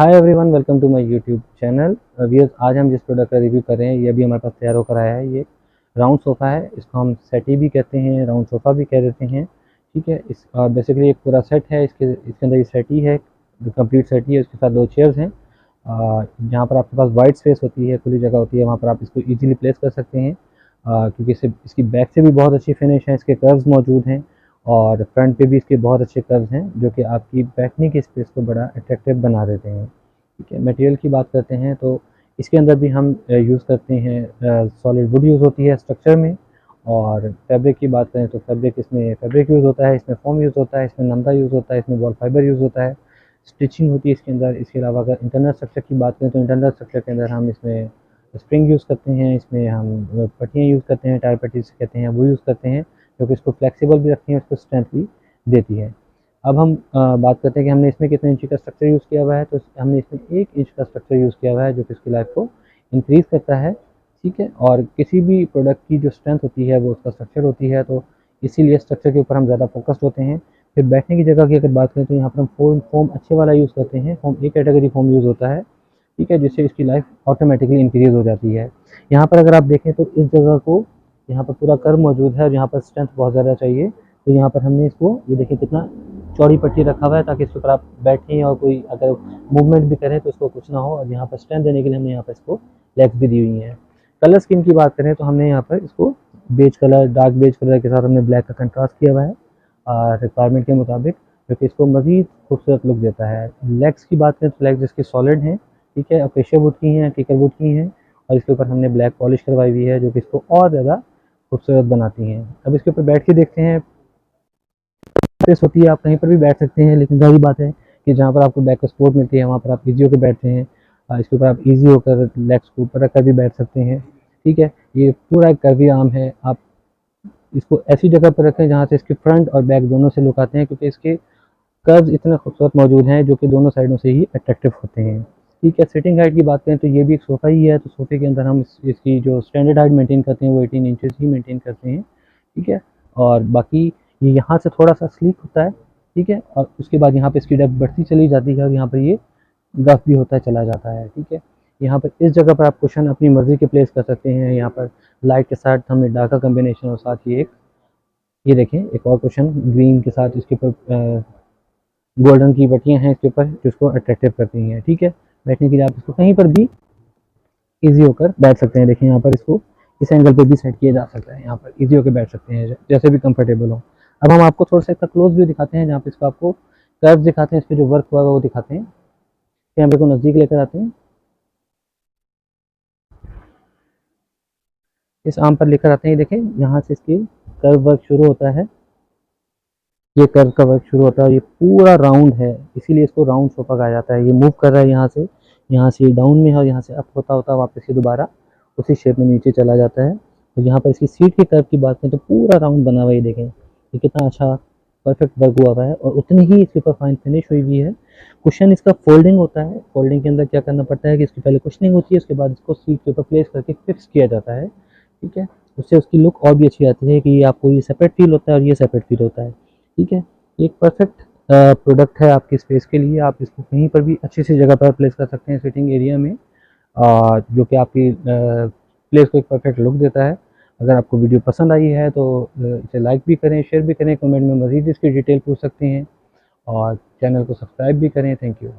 Hi everyone, welcome to my YouTube channel. Viewers, आज हम जिस प्रोडक्ट का रिव्यू कर रहे हैं ये अभी हमारे पास तैयार होकर आया है। ये राउंड सोफ़ा है। इसको हम सेटी भी कहते हैं, राउंड सोफ़ा भी कह देते हैं। ठीक है, इस बेसिकली एक पूरा सेट है। इसके अंदर ये सेटी है, जो कंप्लीट सेटी है। उसके साथ दो चेयर्स हैं। जहाँ पर आपके पास वाइट स्पेस होती है, खुली जगह होती है, वहाँ पर आप इसको ईजिली प्लेस कर सकते हैं। क्योंकि इसकी बैक से भी बहुत अच्छी फिनिश है। इसके कर्व्स मौजूद हैं और फ्रंट पे भी इसके बहुत अच्छे कर्व्स हैं, जो कि आपकी बैठने की स्पेस को बड़ा अट्रैक्टिव बना देते हैं। ठीक है, मटेरियल की बात करते हैं तो इसके अंदर भी हम यूज़ करते हैं, सॉलिड वुड यूज़ होती है स्ट्रक्चर में। और फैब्रिक की बात करें तो इसमें फैब्रिक यूज़ होता है, इसमें फोम यूज़ होता है, इसमें नंदा यूज़ होता है, इसमें वॉल फाइबर यूज़ होता है, स्टिचिंग होती है इसके अंदर। इसके अलावा अगर इंटरनल स्ट्रक्चर की बात करें तो इंटरनल स्ट्रक्चर के अंदर हम इसमें स्प्रिंग यूज़ करते हैं, इसमें हम पट्टियाँ यूज़ करते हैं, टायर पट्टी से कहते हैं, वो यूज़ करते हैं, जो कि इसको फ्लेक्सिबल भी रखती हैं, उसको स्ट्रेंथ भी देती है। अब हम बात करते हैं कि हमने इसमें कितने इंच का स्ट्रक्चर यूज़ किया हुआ है। तो हमने इसमें 1 इंच का स्ट्रक्चर यूज़ किया हुआ है, जो कि इसकी लाइफ को इंक्रीज़ करता है। ठीक है, और किसी भी प्रोडक्ट की जो स्ट्रेंथ होती है वो उसका स्ट्रक्चर होती है, तो इसीलिए स्ट्रक्चर के ऊपर हम ज़्यादा फोकस्ड होते हैं। फिर बैठने की जगह की अगर बात करें तो यहाँ पर हम फोम अच्छे वाला यूज़ करते हैं। Foam A category foam use होता है। ठीक है, जिससे इसकी लाइफ ऑटोमेटिकली इंक्रीज़ हो जाती है। यहाँ पर अगर आप देखें तो इस जगह को यहाँ पर पूरा कर्व मौजूद है और यहाँ पर स्ट्रेंथ बहुत ज़्यादा चाहिए। तो यहाँ पर हमने इसको, ये देखिए कितना चौड़ी पट्टी रखा हुआ है, ताकि इसके ऊपर आप बैठें और कोई अगर मूवमेंट भी करें तो उसको कुछ ना हो। और यहाँ पर स्ट्रेंथ देने के लिए हमने यहाँ पर इसको लेग्स भी दी हुई हैं। कलर स्कीम की बात करें तो हमने यहाँ पर इसको beige colour, dark beige colour के साथ हमने ब्लैक का कंट्रास्ट किया हुआ है रिक्वायरमेंट के मुताबिक, जो कि इसको मज़ीद खूबसूरत लुक देता है। लेग्स की बात करें तो लेग्स इसकी सॉलिड हैं। ठीक है, अकेशिया वुड की हैं, टीकर वुड की हैं, और इसके ऊपर हमने ब्लैक पॉलिश करवाई हुई है, जो कि इसको और ज़्यादा खूबसूरत बनाती हैं। अब इसके ऊपर बैठ के देखते हैं। स्पेस होती है, आप कहीं पर भी बैठ सकते हैं, लेकिन जाहिर बात है कि जहाँ पर आपको बैक का सपोर्ट मिलती है वहाँ पर आप ईजी होकर बैठते हैं। इसके ऊपर आप ईजी होकर लेग्स को ऊपर रखकर भी बैठ सकते हैं। ठीक है, ये पूरा एक कर्वी आर्म है। आप इसको ऐसी जगह पर रखें जहाँ से इसके फ्रंट और बैक दोनों से लुक आते हैं, क्योंकि इसके कर्व्स इतने खूबसूरत मौजूद हैं जो कि दोनों साइडों से ही अट्रैक्टिव होते हैं। ठीक है, सिटिंग हाइट की बात करें तो ये भी एक सोफ़ा ही है। तो सोफ़े के अंदर हम इसकी जो स्टैंडर्ड हाइट मेंटेन करते हैं वो 18 इंचेस ही मेंटेन करते हैं। ठीक है, और बाकी ये यहाँ से थोड़ा सा स्लीक होता है। ठीक है, और उसके बाद यहाँ पे इसकी डेप्थ बढ़ती चली जाती है और यहाँ पर ये गफ भी होता चला जाता है। ठीक है, यहाँ पर इस जगह पर आप कुशन अपनी मर्ज़ी के प्लेस कर सकते हैं। यहाँ पर लाइट के साथ हमने डार्क का कम्बिनेशन और साथ ही एक, ये देखें, एक और कुशन ग्रीन के साथ इसके ऊपर गोल्डन की पट्टियाँ हैं इसके ऊपर, जिसको अट्रैक्टिव करती हैं। ठीक है, बैठने के लिए आप इसको कहीं पर भी ईजी होकर बैठ सकते हैं। देखिए यहाँ पर इसको इस एंगल पे भी सेट किया जा सकता है, यहाँ पर ईजी होकर बैठ सकते हैं जैसे भी कंफर्टेबल हो। अब हम आपको थोड़ा सा इसका क्लोज व्यू दिखाते हैं, जहाँ पे इसको आपको कर्व दिखाते हैं, इस पर जो वर्क हुआ है वो दिखाते हैं। कैमरे को नज़दीक लेकर आते हैं, इस आर्म पर लेकर आते हैं। देखें, यहाँ से इसकी कर्व वर्क शुरू होता है, ये कर्व का वर्क शुरू होता है। ये पूरा राउंड है, इसीलिए इसको राउंड सोफा कहा जाता है। ये मूव कर रहा है यहाँ से डाउन में है, और यहाँ से अप होता होता वापस ये दोबारा उसी शेप में नीचे चला जाता है। तो यहाँ पर इसकी सीट के कर्व की बात करें तो पूरा राउंड बना हुआ है। देखें ये कितना अच्छा परफेक्ट वर्क हुआ हुआ है, और उतनी ही इसके ऊपर फाइन फिनिश हुई हुई है। कुशन इसका फोल्डिंग होता है। फोल्डिंग के अंदर क्या करना पड़ता है कि इसकी पहले कुशनिंग होती है, उसके बाद इसको सीट के ऊपर प्लेस करके फिक्स किया जाता है। ठीक है, उससे उसकी लुक और भी अच्छी आती है कि ये आपको ये सेपरेट फील होता है और ये सेपरेट फील होता है। ठीक है, एक परफेक्ट प्रोडक्ट है आपकी स्पेस के लिए। आप इसको कहीं पर भी अच्छी सी जगह पर प्लेस कर सकते हैं सिटिंग एरिया में, जो कि आपकी प्लेस को एक परफेक्ट लुक देता है। अगर आपको वीडियो पसंद आई है तो इसे लाइक भी करें, शेयर भी करें, कमेंट में मज़ीद इसकी डिटेल पूछ सकते हैं, और चैनल को सब्सक्राइब भी करें। Thank you.